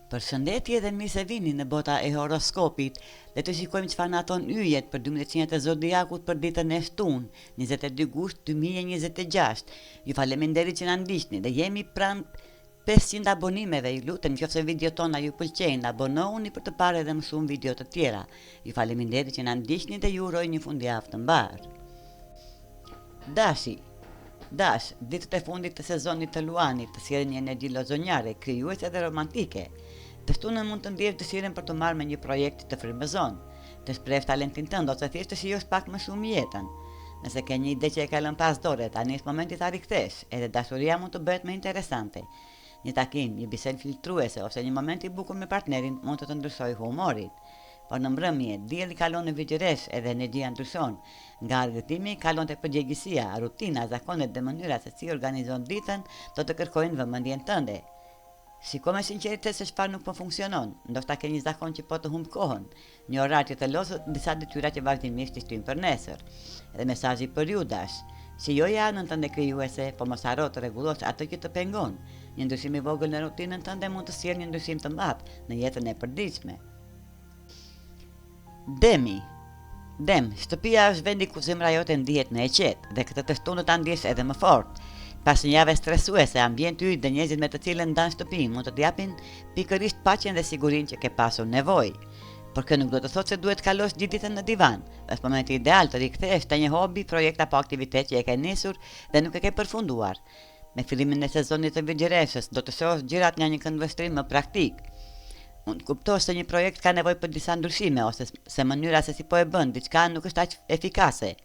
Përshëndetje dhe mirë se vini në bota e horoskopit. Le të shikojmë çfarë na thon yjet për 12 sinjat e zodiakut për ditën e shtunë, 22 gusht 2026. Ju faleminderit që na ndiqni dhe jemi pranë 500 abonimeve. Ju lutem nëse videot tona ju pëlqejnë, abonohuni për të parë edhe më shumë video të tjera. Ju faleminderit që na ndiqni dhe ju uroj një fundjavë të mbar. Dash, ditët e fundit të sezonit të luanit të sjellin një energji lozonjare, krijuese dhe romantike. Të shtunën mund të ndjesh dëshirën për të marrë me një projekt të frymëzon, të shpreh talentin tënd ose thjesht të shijosh pak më shumë jetën. Nëse ke një ide që e ka lënë pas dore, tani është momenti ta rikthesh, edhe dashuria mund të bëhet më interesante. Një takim, një bisedë filtruese ose një moment i bukur me partnerin mund të ndryshojë humorin. Por në mbrëmje, dielli kalon në vigjeresh edhe energjia ndryshon. Nga argëtimi kalon te përgjegjësia, rutina, zakonet dhe mënyra se si organizon ditën do të kërkojnë vëmendjen tënde. Shiko me sinqeritet se çfarë nuk po funksionon, ndoshta ke një zakon që po të humb kohën, një orar që të lozët, disa detyra që vazhdimisht i shtyjnë për nesër. Edhe mesazhi për ju dash, shijoje anën tënde krijuese, por mos harro të rregullosh atë që të pengon. Një ndryshim i vogël në rutinën tënde mund të sjellë një ndryshim të madh në jetën e përditshme. Dem, shtëpia është vendi ku zemra jote ndihet më e qetë dhe këtë të shtunë ta ndjesh edhe më fort. Pas një jave stresuese, ambienti yt dhe njerëzit me të cilën ndan shtëpinë mund të të japin pikërisht paqen dhe sigurinë që ke pasur nevojë. Por kjo nuk do të thotë se duhet kalosh gjithë ditën në divan. Është momenti ideal të rikthesh te një hobi, projekt apo aktivitet që e ke nisur dhe nuk e ke përfunduar. Me fillimin e sezonit të vigjereshës, do të shohësh gjërat nga një këndvështrim më praktik. Mund të kuptosh se një projekt ka nevojë për disa ndryshime ose se mënyra se si po e bën diçka nuk është aq efikase.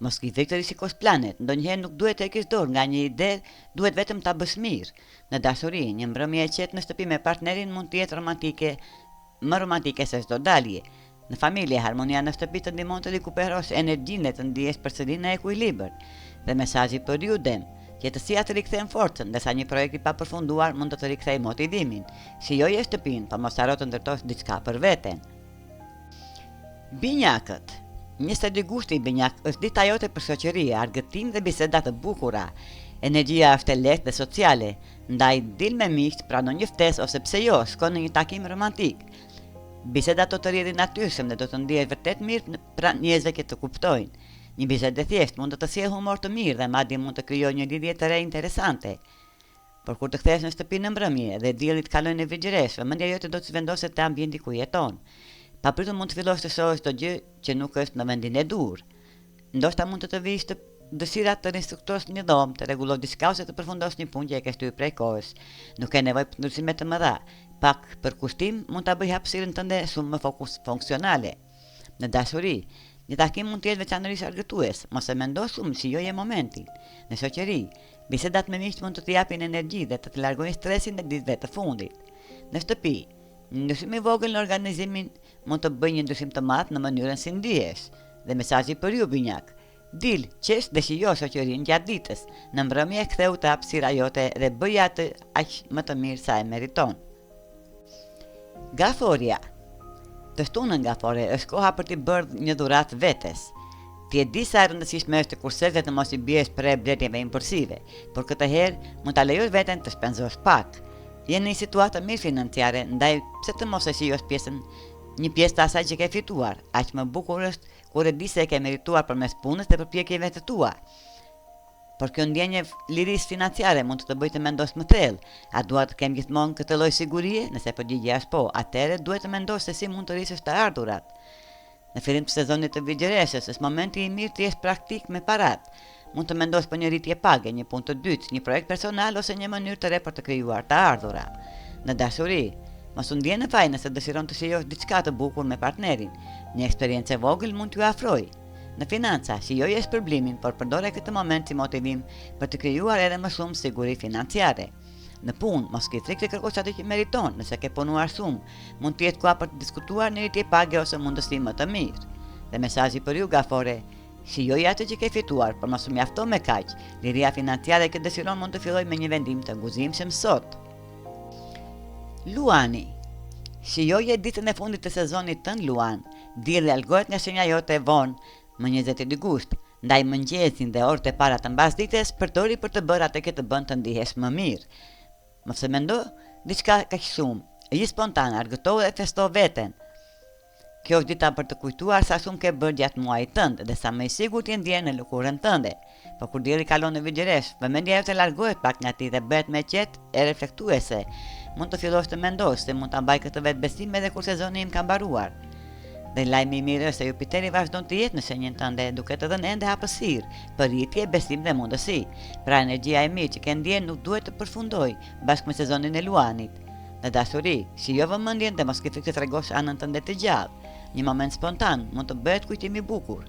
Mos i vek të rishikosh planet, ndonjëherë nuk duhet të heqësh dorë nga një ide, duhet vetëm ta bësh mirë. Në dashuri, një mbrëmje e qetë në shtëpi me partnerin mund të jetë më romantike se çdo dalje. Në familje, harmonia në shtëpi të ndihmon të rikuperosh energjinë dhe të ndihesh përsëri në ekuilibër. Dhe mesazhi për ju dem, jetësia të rikthejnë forcën, ndërsa një projekt i papërfunduar mund të të rikthejë motivimin. Shijoje shtëpinë, por mos harro të ndërtosh diçka për veten. Binjakët. 22 gushti i binjak është dita jote për shoqëri, argëtim dhe biseda të bukura. Energjia është e lehtë dhe sociale, ndaj dil me miq, prano një ftesë ose pse jo, shko në një takim romantik. Bisedat do të rrjedhin natyrshëm dhe do të ndihesh vërtet mirë pranë njerëzve që të kuptojnë. Një bisedë e thjeshtë mund të të sjellë humor të mirë dhe madje mund të krijojë një lidhje të re interesante. Por kur të kthehesh në shtëpi në mbrëmje dhe dielli të kalojë në vigjeresh, mendja jote do të zhvendoset te ambienti ku jeton. Papritur mund të fillosh të shohësh çdo gjë që nuk është në vendin e dur. Ndoshta mund të të vijë të dëshira të rinstruktosh një dhomë, të rregullosh diçka ose të përfundosh një punë që e ke shtyr prej kohës. Nuk ke nevojë për ndryshime të mëdha. Pak përkushtim mund ta bëj hapësirën tënde shumë më funksionale. Në dashuri, një takim mund të jetë veçanërisht argëtues, mos e mendo shumë, shijoje momentin. Në shoqëri, bisedat me miq mund të të japin energji dhe të të largojnë stresin e ditëve të fundit. Në shtëpi, një ndryshim i vogël në organizimin mund të bëjë një ndryshim të madh në mënyrën si ndihesh. Dhe mesazhi për ju binjak, dil, qesh dhe shijo shoqërinë gjatë ditës. Në mbrëmje ktheu të hapësira jote dhe bëj atë aq më të mirë sa e meriton. Gaforia. Të shtunën gafore është koha për t'i bërë një dhuratë vetes. Ti e di sa e rëndësishme është të kursesh dhe të mos i biesh pre blerjeve impulsive, por këtë herë mund ta lejosh veten të shpenzosh pak. Je në një situatë mirë financiare, ndaj pse të mos e shijosh një pjesë të asaj që ke fituar. Aq më bukur është kur e di se e ke merituar përmes punës dhe përpjekjeve të tua. Por kjo ndjenje lirisë financiare mund të të bëjë të mendosh më thellë. A dua të kem gjithmonë këtë lloj sigurie? Nëse përgjigjja është po, atëherë duhet të mendosh se si mund të rrisësh të ardhurat. Në fillim të sezonit të vigjereshës është momenti i mirë të jesh praktik me parat. Mund të mendosh për një rritje page, një punë të dytë, një projekt personal ose një mënyrë të re për të krijuar të ardhura. Në dashuri, mos u ndjen në faj nëse dëshiron të shijosh diçka të bukur me partnerin. Një eksperiencë e vogël mund t'ju afrojë. Në financa, shijoje shpërblimin, por përdore këtë moment si motivim për të krijuar edhe më shumë siguri financiare. Në punë, mos ke frikë të kërkosh atë që meriton, nëse ke punuar shumë, mund të jetë koha për të diskutuar një rritje page ose mundësi më të mirë. Dhe mesazhi për ju gafore, shijoje atë që ke fituar, por mos u mjafto me kaq. Liria financiare që dëshiron mund të fillojë me një vendim të guzimshëm sot. Luani. Shijoje ditën e fundit të sezonit tënd luan. Dielli largohet nga shenja jote vonë më 22 gusht, ndaj mëngjesin dhe orët e para të mbasdites përdori për të bërë atë që të bën të ndihesh më mirë. Mos e mendo diçka kaq shumë. I spontan, argëtoj dhe festo veten. Kjo është dita për të kujtuar sa shumë ke bërë gjatë muajit tënd dhe sa më i sigurt je ndjen në lëkurën tënde. Po kur dielli kalon në vigjeresh, vëmendja jote largohet pak nga ti dhe bëhet më qetë e reflektuese. Mund të fillosh të mendosh se mund ta mbaj këtë vetbesim edhe kur sezoni im ka mbaruar. Dhe lajmi i mirë është se Jupiteri vazhdon të jetë në shenjën tënde, duke të dhënë ende hapësirë, përritje, besim dhe mundësi. Pra energjia e mirë që ke ndjen nuk duhet të përfundojë bashkë me sezonin e luanit. Në dashuri, shijo vëmendjen dhe mos ke frikë të tregosh anën tënde të gjallë. Një moment spontan mund të bëhet kujtim i bukur.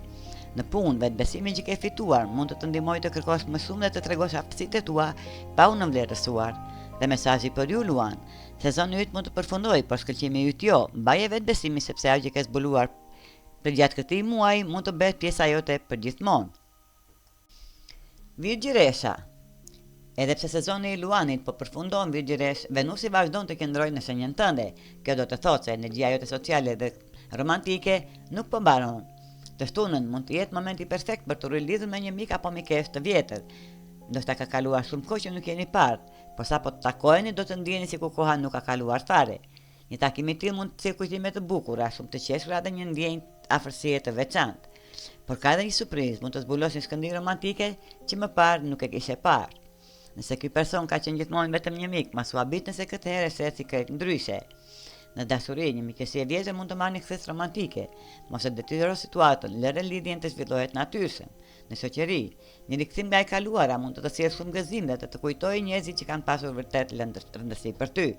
Në punë, vetbesimin që ke fituar mund të ndihmojë të kërkosh më shumë dhe të tregosh aftësitë tua pa u nënvlerësuar. Dhe mesazhi për ju luan, sezoni yt mund të përfundojë, por shkëlqimi yt jo. Mbaje vetbesimin sepse ajo që ke zbuluar për gjatë këtij muaji mund të bëhet pjesa jote përgjithmonë. Virgjëresha. Edhe pse sezoni i luanit po përfundon virgjëresh, Venusi vazhdon të qëndrojë në shenjën tënde. Kjo do të thotë se energjia jote sociale dhe romantike nuk po mbaron. Të shtunën mund të jetë momenti perfekt për të rilidhur me një mik apo mikesë të vjetër. Ndoshta ka kaluar shumë kohë që nuk jeni parë, por sapo të takoheni do të ndjeni sikur koha nuk ka kaluar fare. Një takim i tillë mund të sjellë kujtime të bukura, shumë të qeshura dhe një ndjenjë afërsie të veçantë. Por ka edhe një surprizë, mund të zbulosh një shkëndijë romantike që më parë nuk e kishe parë. Nëse ky person ka qenë gjithmonë vetëm një mik, mas u habit nëse këtë herë është krejt ndryshe. Në dashuri, një mikësi e vjetër mund të marrë një kthesë romantike, mos e detyro situatën, lëre lidhjen të zhvillohet natyrshëm. Në shoqëri, një rikthim nga e kaluara mund të sjellë shumë gëzim dhe të kujtojë njerëzit që kanë pasur vërtet rëndësi për ty.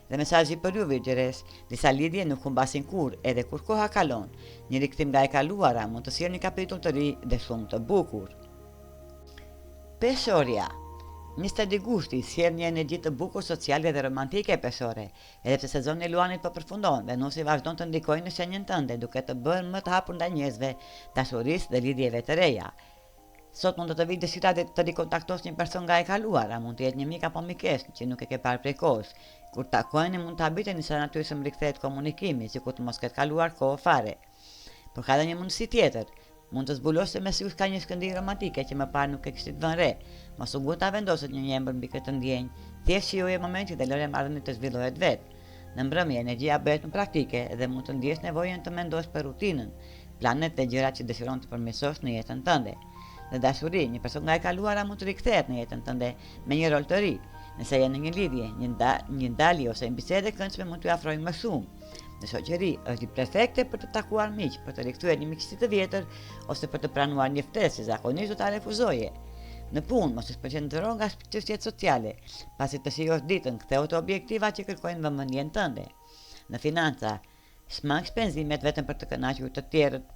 Dhe mesazhi për ju virgjëresh, disa lidhje nuk humbasin kurrë, edhe kur koha kalon. Një rikthim nga e kaluara mund të sjellë një kapitull të ri dhe shumë të bukur. Peshorja. 20 gushti sjell një energji të bukur sociale dhe romantike peshore. Edhe pse sezoni i luanit po përfundon, Venusi vazhdon të ndikojë në shenjën tënde, duke të bërë më të hapur ndaj njerëzve, dashurisë dhe lidhjeve të reja. Sot mund të të vijë dëshira të rikontaktosh një person nga e kaluara, mund të jetë një mik apo mikesë që nuk e ke parë prej kohësh. Kur takoheni mund të habiteni sa natyrshëm rikthehet komunikimi, sikur të mos ketë kaluar kohë fare. Por ka edhe një mundësi tjetër. Mund të zbulosh se mes jush ka një shkëndijë romantike që më parë nuk e kishit vënë re. Mos u ta vendoset një embër mbi këtë ndjenjë. Thjesht shijoje momentin dhe lëre marrëdhënie të zhvillohet vetë. Në mbrëmje energjia bëhet më praktike dhe mund të ndjesh nevojën të mendosh për rutinën, planet dhe gjërat që dëshiron të përmirësosh në jetën tënde. Në dashuri, një person nga e kaluara mund të rikthehet në jetën tënde me një rol të ri. Nëse je në një lidhje, një ndalje ose një bisedë e këndshme mund t'ju afrojë më shumë. Në shoqëri është ditë perfekte për të takuar miq, për të rikthyer një miqësi të vjetër ose për të pranuar një ftesë që zakonisht do ta refuzoje. Në punë mos u përqendro nga çështjet sociale, pasi të shijosh ditën, ktheu te objektiva që kërkojnë vëmendjen tënde. Në financa, smang shpenzimet vetëm për të kënaqur të tjerët.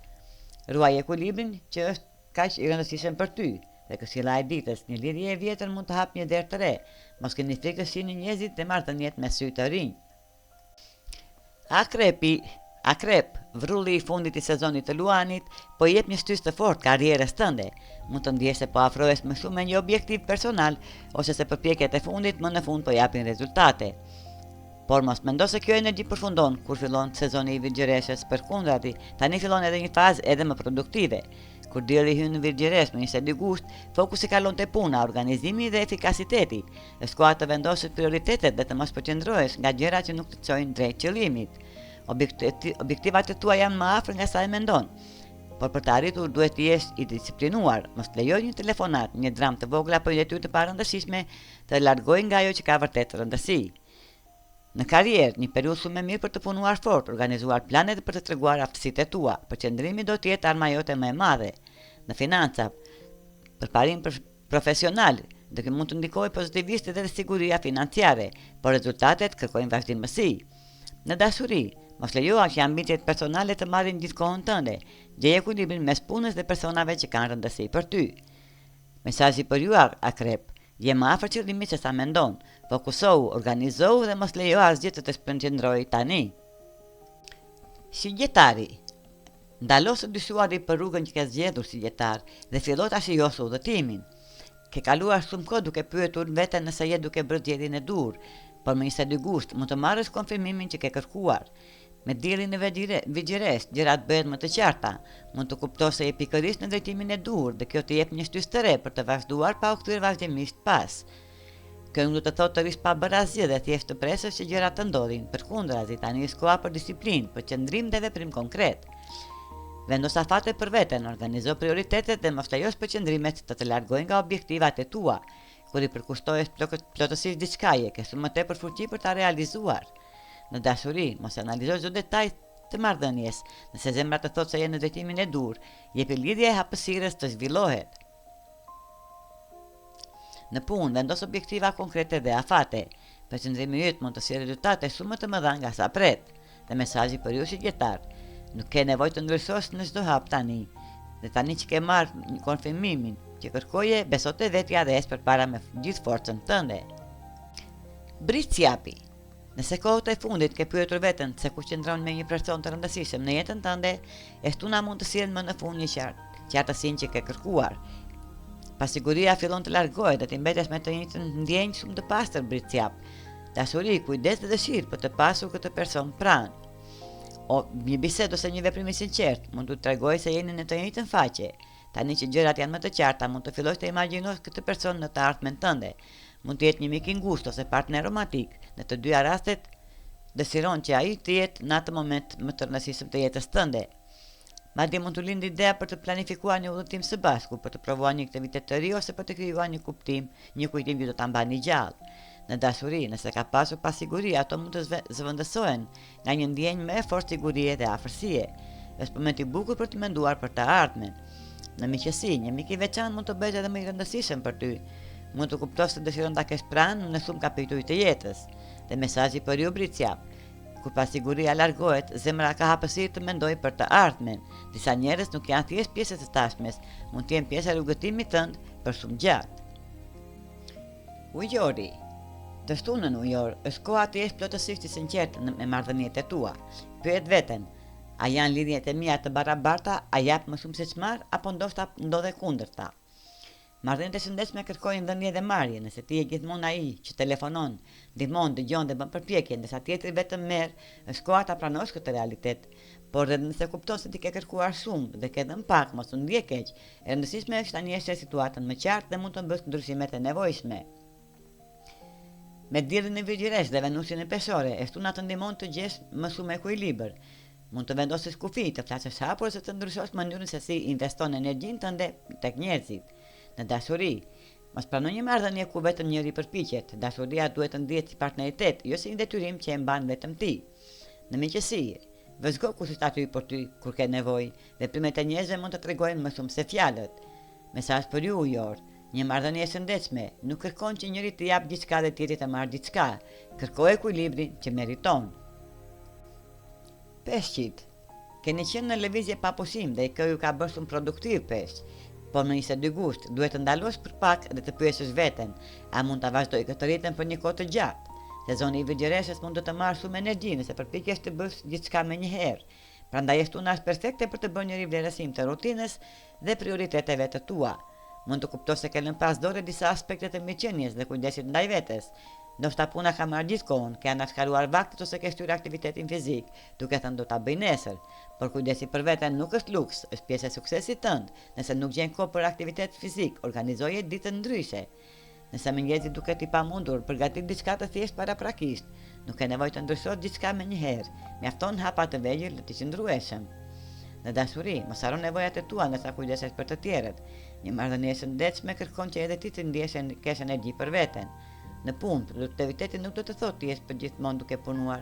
Ruaj ekuilibrin që është kaq i rëndësishëm për ty. Dhe këshilla e ditës, një lidhje e vjetër mund të hap një derë të re. Mos keni frikë shihni njerëzit dhe marrëdhëniet me sy të rinj. Akrep, vrulli i fundit i sezonit të luanit, po jep një shtys të fortë karrierës tënde. Mund të ndjesh se po afrohesh më shumë me një objektiv personal, ose se përpjekjet e fundit më në fund po japin rezultate. Por mos mendo se kjo energji përfundon kur fillon sezoni i virgjëreshës, përkundrazi, tani fillon edhe një fazë edhe më produktive. Kur dielli hyn në virgjëresh më 22 gusht, fokusi kalon te puna, organizimi dhe efikasiteti. Është koha të vendosësh prioritetet dhe të mos përqendrohesh nga gjëra që nuk të çojnë drejt qëllimit. Objektivat e tua janë më afër nga sa e mendon. Por për të arritur duhet të jesh i disiplinuar, mos lejoj një telefonat, një dram të vogël apo një detyrë të parëndësishme të largojë nga ajo që ka vërtet rëndësi. Në karrierë, një periudhë shumë e mirë për të punuar fort, organizuar plane dhe për të treguar aftësitë e tua. Përqendrimi do të jetë arma jote më e madhe. Në financa, përparim profesional, dhe që mund të ndikojë pozitivisht edhe siguria financiare, por rezultatet kërkojnë vazhdimësi. Në dashuri, mos lejo që ambicjet personale të marrin gjithë kohën tënde. Gjeje ekuilibrin mes punës dhe personave që kanë rëndësi për ty. Mesazhi për ju Akrep. Je më afër qëllimit se sa mendon. Fokusohu, organizohu dhe mos lejo asgjë të të shpërqendrojë tani. Shigjetari. Ndalosu dyshuari për rrugën që ke zgjedhur si gjetar dhe fillo ta shijosh udhëtimin. Ke kaluar shumë kohë duke pyetur veten nëse je duke bërë zgjedhjen e dur, por më 22 gusht mund të marrësh konfirmimin që ke kërkuar. Me diellin e vigjeresh, gjërat bëhen më të qarta. Mund të kuptosh se je pikërisht në drejtimin e dur dhe kjo të jep një shtys të re për të vazhduar pa u kthyer vazhdimisht pas. Kjo nuk do të thotë të rish pa bërë asgjë dhe thjesht të presësh që gjërat të ndodhin. Përkundrazi, tani është koha për disiplinë, për qëndrim dhe veprim konkret. Vendos afate për veten, organizo prioritetet dhe mos lejosh përqendrimet të largojnë nga objektivat e tua. Kur i përkushtohesh plotësisht diçkaje, ke shumë më tepër fuqi për ta realizuar. Në dashuri, mos analizosh çdo detaj të marrëdhënies. Nëse zemra të thotë se je në drejtimin e dur, jepi lidhje e hapësirës të zhvillohet. Në punë, vendos objektiva konkrete dhe afate. Përqendrimi yt mund të sjellë rezultate shumë më të mëdha nga sa pret. Dhe mesazhi për ju shitjetar, nuk ke nevojë të ndryshosh në çdo hap tani. Dhe tani që ke marrë konfirmimin që kërkoje, beso te vetja dhe ec përpara me gjithë forcën tënde. Britsjapi. Nëse kohët e fundit ke pyetur veten se ku qëndron me një person të rëndësishëm në jetën tënde, estuna mund të sjellë më në fund një qartësinë që ke kërkuar. Pasiguria fillon të largohet dhe të mbetesh me të njëjtën ndjenjë shumë të pastër britsjap. Dashuri, kujdes dhe dëshirë për të pasur këtë person pranë. O një bisedë ose një veprim i sinqert mund t'u tregojë se jeni në të njëjtën faqe. Tani që gjërat janë më të qarta, mund të fillosh të imagjinosh këtë person në të ardhmen tënde. Mund të jetë një mik i ngushtë ose partner romantik. Në të dyja rastet, dëshiron që ai të jetë në atë moment më të rëndësishëm të jetës tënde. Madje mund të lindë ideja për të planifikuar një udhëtim së bashku, për të provuar një aktivitet të ri ose për të krijuar një kujtim që do ta mbani gjallë. Në dashuri, nëse ka pasur pasiguri, ato mund të zëvendësohen nga një ndjenjë me fortë sigurie dhe afërsie. Është moment i bukur për të menduar për të ardhmen. Në miqësi, një mik i veçantë mund të bëhet edhe më i rëndësishëm për ty. Mund të kuptosh se dëshiron ta kesh pranë në shumë kapituj të jetës. Dhe mesazhi për ju britsjap. Kur pasiguria largohet, zemra ka hapësirë të mendojë për të ardhmen. Disa njerëz nuk janë thjesht pjesë të tashmes, mund të jenë pjesë e rrugëtimit tënd për shumë gjatë. Ujori. Të shtunën ujor, është koha të jesh plotësisht i sinqertë me marrëdhëniet e tua. Pyet veten, a janë lidhjet e mia të barabarta, a jap më shumë se ç'marr, apo ndoshta ndodhe kundërta? Marrëdhëniet e shëndetshme kërkojnë dhënie dhe marrje. Nëse ti je gjithmonë ai që telefonon, ndihmon, dëgjon dhe bën përpjekje, ndërsa tjetri vetëm merr, është koha ta pranosh këtë realitet. Por edhe nëse kupton se ti ke kërkuar shumë dhe ke dhënë pak, mos u ndje keq. E rëndësishme është tani është situatën më qartë dhe mund të bësh ndryshimet e nevojshme. Me diellin e Virgjëresë dhe Venusin e Peshore, estuna të ndihmon të gjesh më shumë ekuilibër. Mund të vendosësh kufi, të flasësh hapur ose të ndryshosh mënyrën se si investon energjinë tënde tek njerëzit. Në dashuri, mos pranoj një marrëdhënie ku vetëm njëri përpiqet. Dashuria duhet të ndihet si partneritet, jo si një detyrim që e mban vetëm ti. Në miqësi, vëzhgo kush është aty për ty kur ke nevojë. Veprimet e njerëzve mund të tregojnë më shumë se fjalët. Mesazh për ju ujor. Një marrëdhënie e shëndetshme nuk kërkon që njëri të jap diçka dhe tjetri të marrë diçka. Kërkoj ekuilibrin që meriton. Peshqit. Keni qenë në lëvizje pa pushim dhe kjo ju ka bërë shumë produktiv peshq. Por në 22 gusht duhet të ndalosh për pak dhe të pyesësh veten, a mund ta vazhdoj këtë ritëm për një kohë të gjatë? Sezoni i Virgjëresës mund të të marrë shumë energji nëse përpiqesh të bësh gjithçka menjëherë. Prandaj estuna është perfekte për të bërë një rivlerësim të rutinës dhe prioriteteve të tua. Mund të kuptosh se ke lënë pas dore disa aspekte të mirëqenies dhe kujdesit ndaj vetes. Ndoshta puna ka marrë gjithë kohën, ke anashkaluar vaktet ose ke shtyr aktivitetin fizik, duke thënë do ta bëj nesër. Por kujdesi për veten nuk është luks, është pjesë e suksesit tënd. Nëse nuk gjen kohë për aktivitet fizik, organizoje ditën ndryshe. Nëse mëngjesi duket i pamundur, përgatit diçka të thjesht paraprakisht. Nuk ke nevojë të ndryshosh diçka menjëherë. Mjafton hapa të vegjël dhe të qëndrueshëm. Në dashuri, mos haro nevojat e tua ndërsa kujdesesh për të tjerët. Një marrëdhënie e shëndetshme kërkon që edhe ti të ndjesh kesh energji për veten. Në punë, produktiviteti nuk do të thotë të jesh përgjithmonë duke punuar.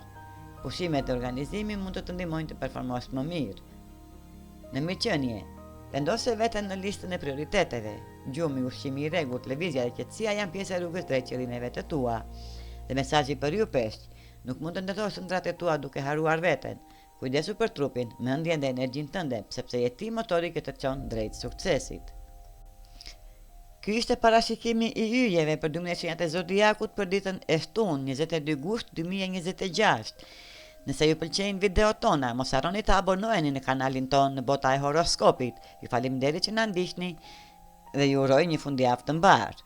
Pushimet e organizimi mund të të ndihmojnë të performosh më mirë. Në mirëqenie, vendose veten në listën e prioriteteve. Gjumi, ushqimi i rregullt, lëvizja dhe qetësia janë pjesë e rrugës drejt qëllimeve të tua. Dhe mesazhi për ju peshq, nuk mund të ndërtosh ëndrat e tua duke haruar veten. Kujdesu për trupin, mendjen dhe energjinë tënde, sepse je ti motori që të çon drejt suksesit. Ky ishte parashikimi i yjeve për 12 shenjat e zodiakut për ditën e shtunë, 22 gusht 2026. Nëse ju pëlqejnë videot tona, mos harroni të abonoheni në kanalin tonë në Bota e Horoskopit. Ju faleminderit që na ndiqni dhe ju uroj një fundjavë të mbar.